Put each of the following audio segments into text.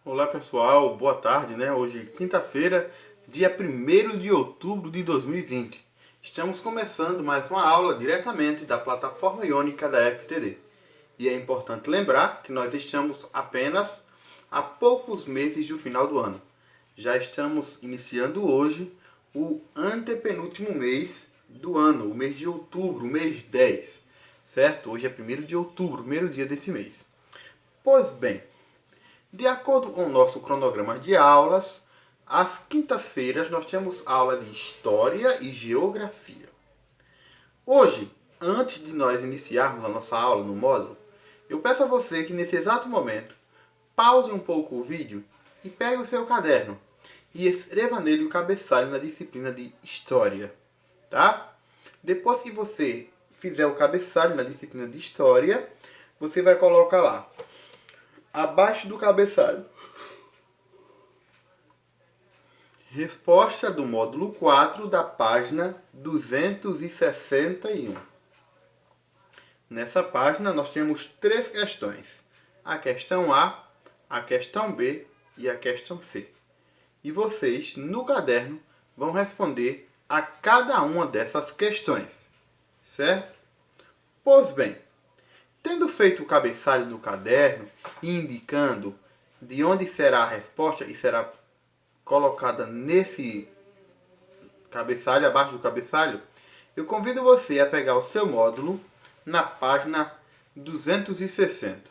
Olá pessoal, boa tarde, né? Hoje quinta-feira, dia 1º de outubro de 2020. Estamos começando mais uma aula diretamente da plataforma iônica da FTD. E é importante lembrar que nós estamos apenas há poucos meses do final do ano. Já estamos iniciando hoje o antepenúltimo mês do ano, o mês de outubro, o mês 10, certo? Hoje é 1º de outubro, primeiro dia desse mês. Pois bem, de acordo com o nosso cronograma de aulas, às quintas-feiras nós temos aula de História e Geografia. Hoje, antes de nós iniciarmos a nossa aula no módulo, eu peço a você que nesse exato momento pause um pouco o vídeo e pegue o seu caderno e escreva nele o cabeçalho na disciplina de História, tá? Depois que você fizer o cabeçalho na disciplina de História, você vai colocar lá, abaixo do cabeçalho, resposta do módulo 4 da página 261. Nessa página nós temos 3 questões. A questão A, a questão B e a questão C. E vocês, no caderno, vão responder a cada uma dessas questões. Certo? Pois bem, tendo feito o cabeçalho no caderno e indicando de onde será a resposta e será colocada nesse cabeçalho, abaixo do cabeçalho, eu convido você a pegar o seu módulo na página 260.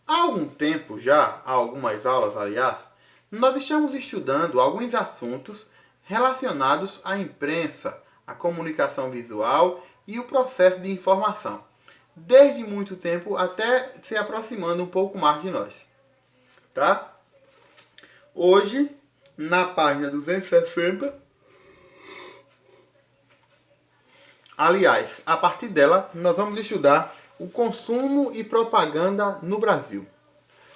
Há algum tempo já, há algumas aulas aliás, nós estamos estudando alguns assuntos relacionados à imprensa, à comunicação visual e o processo de informação, desde muito tempo até se aproximando um pouco mais de nós. Tá? Hoje, na página 260, aliás, a partir dela, nós vamos estudar o consumo e propaganda no Brasil.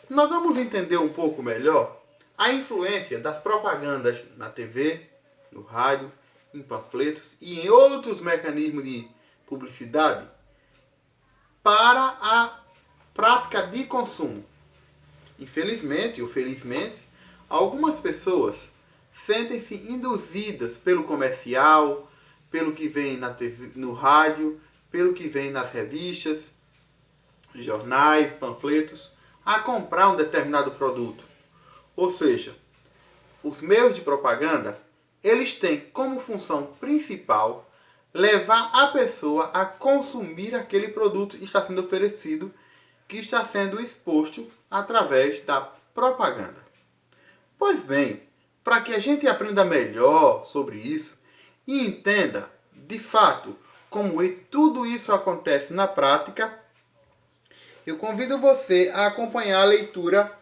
Nós vamos entender um pouco melhor a influência das propagandas na TV, no rádio, em panfletos e em outros mecanismos de publicidade para a prática de consumo. Infelizmente ou felizmente, algumas pessoas sentem-se induzidas pelo comercial, pelo que vem na TV, no rádio, pelo que vem nas revistas, jornais, panfletos, a comprar um determinado produto. Ou seja, os meios de propaganda, eles têm como função principal levar a pessoa a consumir aquele produto que está sendo oferecido, que está sendo exposto através da propaganda. Pois bem, para que a gente aprenda melhor sobre isso e entenda, de fato, como tudo isso acontece na prática, eu convido você a acompanhar a leitura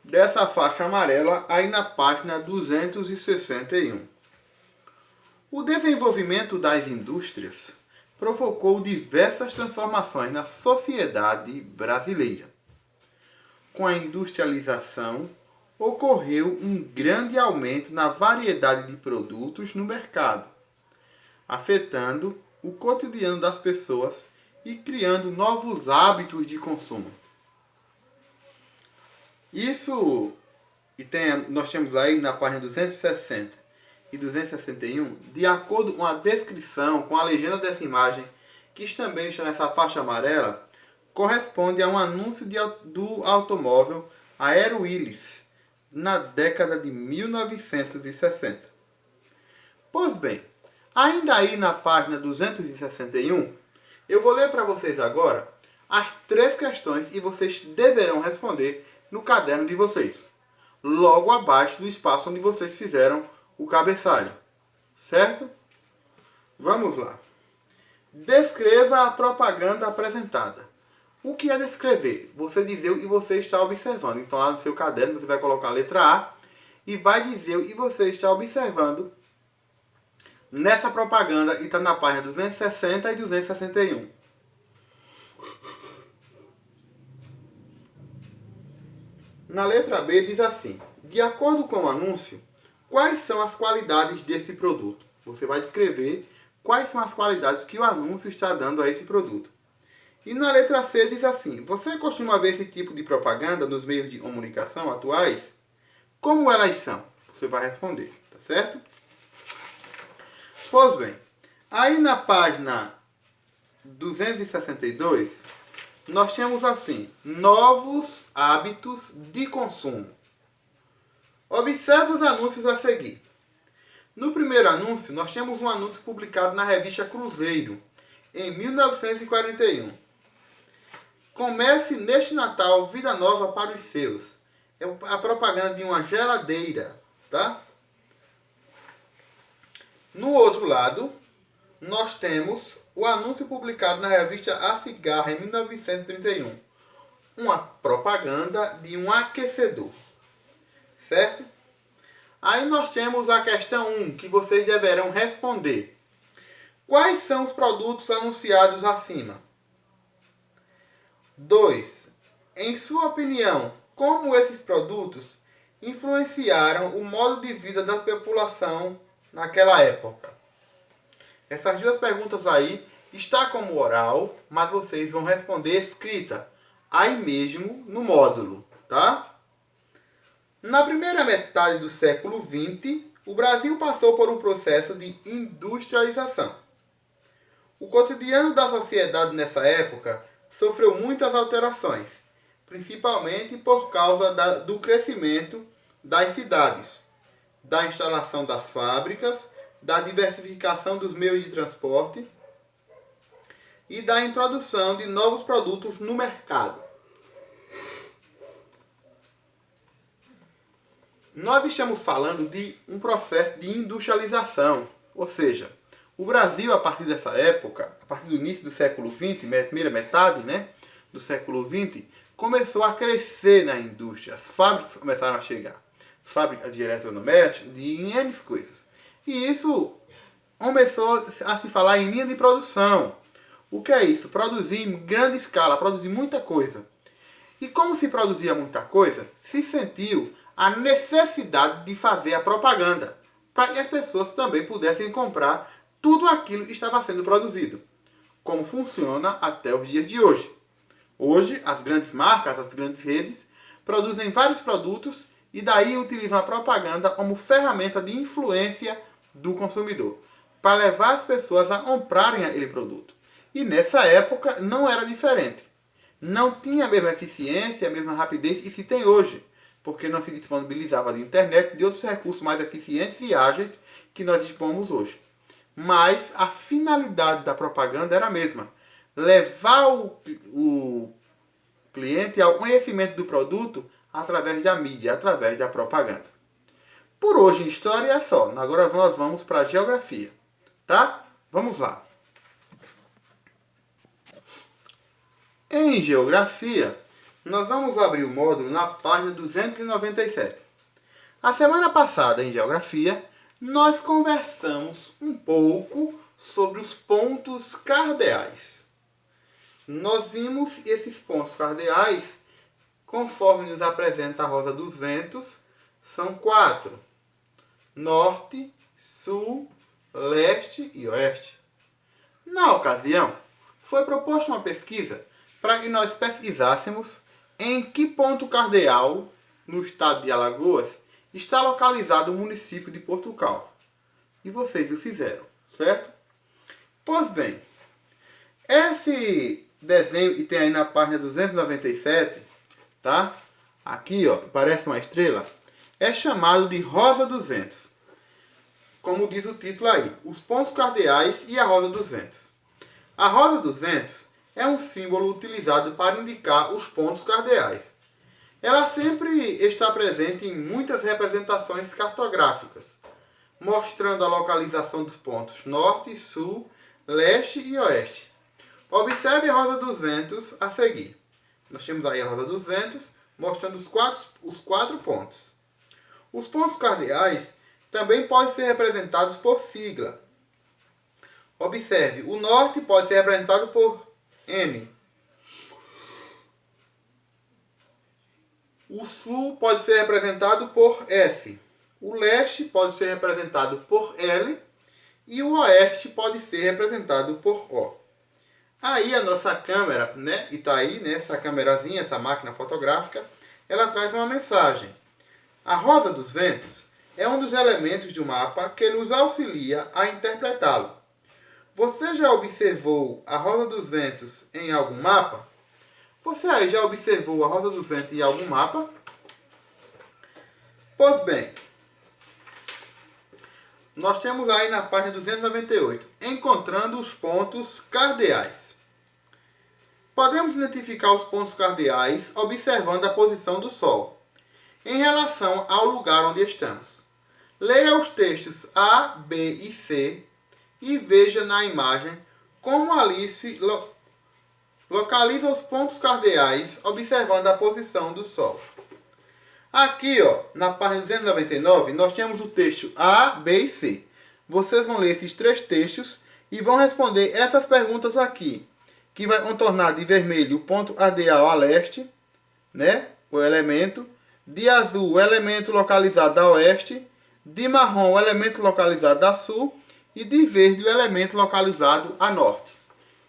dessa faixa amarela aí na página 261. O desenvolvimento das indústrias provocou diversas transformações na sociedade brasileira. Com a industrialização, ocorreu um grande aumento na variedade de produtos no mercado, afetando o cotidiano das pessoas e criando novos hábitos de consumo. Isso nós temos aí na página 260 e 261, de acordo com a descrição, com a legenda dessa imagem, que também está nessa faixa amarela, corresponde a um anúncio do automóvel Aero Willis na década de 1960. Pois bem, ainda aí na página 261, eu vou ler para vocês agora as 3 questões e vocês deverão responder no caderno de vocês, logo abaixo do espaço onde vocês fizeram o cabeçalho, certo? Vamos lá. Descreva a propaganda apresentada. O que é descrever? Você dizer o que você está observando. Então lá no seu caderno você vai colocar a letra A e vai dizer o que você está observando nessa propaganda que está na página 260 e 261. Na letra B diz assim: de acordo com o anúncio, quais são as qualidades desse produto? Você vai descrever quais são as qualidades que o anúncio está dando a esse produto. E na letra C diz assim: você costuma ver esse tipo de propaganda nos meios de comunicação atuais? Como elas são? Você vai responder, tá certo? Pois bem, aí na página 262, nós temos assim: novos hábitos de consumo. Observe os anúncios a seguir. No primeiro anúncio, nós temos um anúncio publicado na revista Cruzeiro, em 1941. Comece neste Natal vida nova para os seus. É a propaganda de uma geladeira, tá? No outro lado, nós temos o anúncio publicado na revista A Cigarra, em 1931. Uma propaganda de um aquecedor, certo? Aí nós temos a questão 1, que vocês deverão responder. Quais são os produtos anunciados acima? 2. Em sua opinião, como esses produtos influenciaram o modo de vida da população naquela época? Essas duas perguntas aí está como oral, mas vocês vão responder escrita aí mesmo no módulo, tá? Na primeira metade do século XX, o Brasil passou por um processo de industrialização. O cotidiano da sociedade nessa época sofreu muitas alterações, principalmente por causa do crescimento das cidades, da instalação das fábricas, da diversificação dos meios de transporte e da introdução de novos produtos no mercado. Nós estamos falando de um processo de industrialização, ou seja, o Brasil, a partir dessa época, a partir do início do século XX, primeira metade, do século XX, começou a crescer na indústria. As fábricas começaram a chegar. Fábricas de eletrodomésticos, de N coisas. E isso começou a se falar em linha de produção. O que é isso? Produzir em grande escala, produzir muita coisa. E como se produzia muita coisa, se sentiu a necessidade de fazer a propaganda, para que as pessoas também pudessem comprar tudo aquilo que estava sendo produzido. Como funciona até os dias de hoje. Hoje, as grandes marcas, as grandes redes, produzem vários produtos e daí utilizam a propaganda como ferramenta de influência do consumidor, para levar as pessoas a comprarem aquele produto. E nessa época não era diferente. Não tinha a mesma eficiência, a mesma rapidez que se tem hoje, porque não se disponibilizava de internet, de outros recursos mais eficientes e ágeis que nós dispomos hoje. Mas a finalidade da propaganda era a mesma. Levar o cliente ao conhecimento do produto através da mídia, através da propaganda. Por hoje em história é só. Agora nós vamos para a geografia. Tá? Vamos lá. Em geografia, nós vamos abrir o módulo na página 297. A semana passada, em geografia, nós conversamos um pouco sobre os pontos cardeais. Nós vimos esses pontos cardeais, conforme nos apresenta a Rosa dos Ventos, são 4: norte, sul, leste e oeste. Na ocasião, foi proposta uma pesquisa para que nós pesquisássemos em que ponto cardeal, no estado de Alagoas, está localizado o município de Portugal. E vocês o fizeram, certo? Pois bem, esse desenho que tem aí na página 297, tá? Aqui, ó, parece uma estrela, é chamado de Rosa dos Ventos. Como diz o título aí, os pontos cardeais e a Rosa dos Ventos. A Rosa dos Ventos é um símbolo utilizado para indicar os pontos cardeais. Ela sempre está presente em muitas representações cartográficas, mostrando a localização dos pontos norte, sul, leste e oeste. Observe a Rosa dos Ventos a seguir. Nós temos aí a Rosa dos Ventos mostrando os quatro pontos. Os pontos cardeais também podem ser representados por sigla. Observe, o norte pode ser representado por N. O sul pode ser representado por S. O leste pode ser representado por L. E o oeste pode ser representado por O. Aí a nossa câmera, né, e tá aí, né, essa câmerazinha, essa máquina fotográfica, ela traz uma mensagem. A rosa dos ventos é um dos elementos do mapa que nos auxilia a interpretá-lo. Você já observou a rosa dos ventos em algum mapa? Você aí já observou a rosa dos ventos em algum mapa? Pois bem, nós temos aí na página 298, encontrando os pontos cardeais. Podemos identificar os pontos cardeais observando a posição do Sol em relação ao lugar onde estamos. Leia os textos A, B e C e veja na imagem como Alice localiza os pontos cardeais observando a posição do Sol. Aqui, ó, na página 299, nós temos o texto A, B e C. Vocês vão ler esses 3 textos e vão responder essas perguntas aqui, que vai contornar de vermelho o ponto cardeal a leste, né, o elemento, de azul o elemento localizado a oeste, de marrom o elemento localizado a sul e de verde o elemento localizado a norte.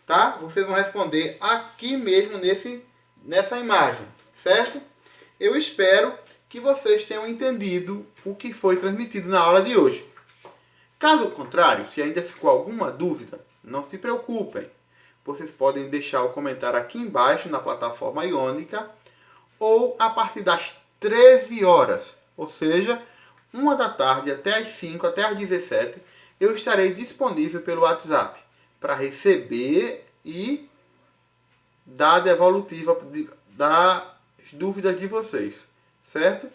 Tá? Vocês vão responder aqui mesmo nessa imagem, certo? Eu espero que vocês tenham entendido o que foi transmitido na aula de hoje. Caso contrário, se ainda ficou alguma dúvida, não se preocupem. Vocês podem deixar o comentário aqui embaixo na plataforma Iônica ou a partir das 13 horas, ou seja, 1 da tarde até as 5, até as 17, eu estarei disponível pelo WhatsApp para receber e dar a devolutiva das dúvidas de vocês, certo?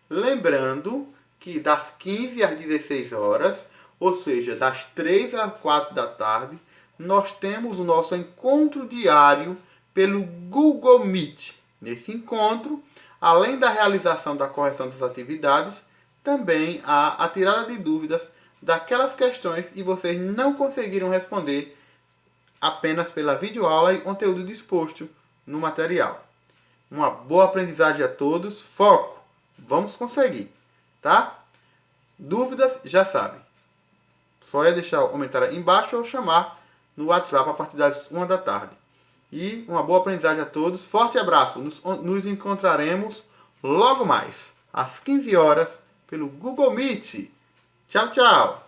Lembrando que das 15 às 16 horas, ou seja, das 3 às 4 da tarde, nós temos o nosso encontro diário pelo Google Meet. Nesse encontro, além da realização da correção das atividades, também há a tirada de dúvidas daquelas questões que vocês não conseguiram responder apenas pela videoaula e conteúdo disposto no material. Uma boa aprendizagem a todos. Foco! Vamos conseguir, tá? Dúvidas, já sabem. Só é deixar o comentário aí embaixo ou chamar no WhatsApp a partir das 1 da tarde. E uma boa aprendizagem a todos. Forte abraço. Nos encontraremos logo mais, às 15 horas, pelo Google Meet. Tchau, tchau!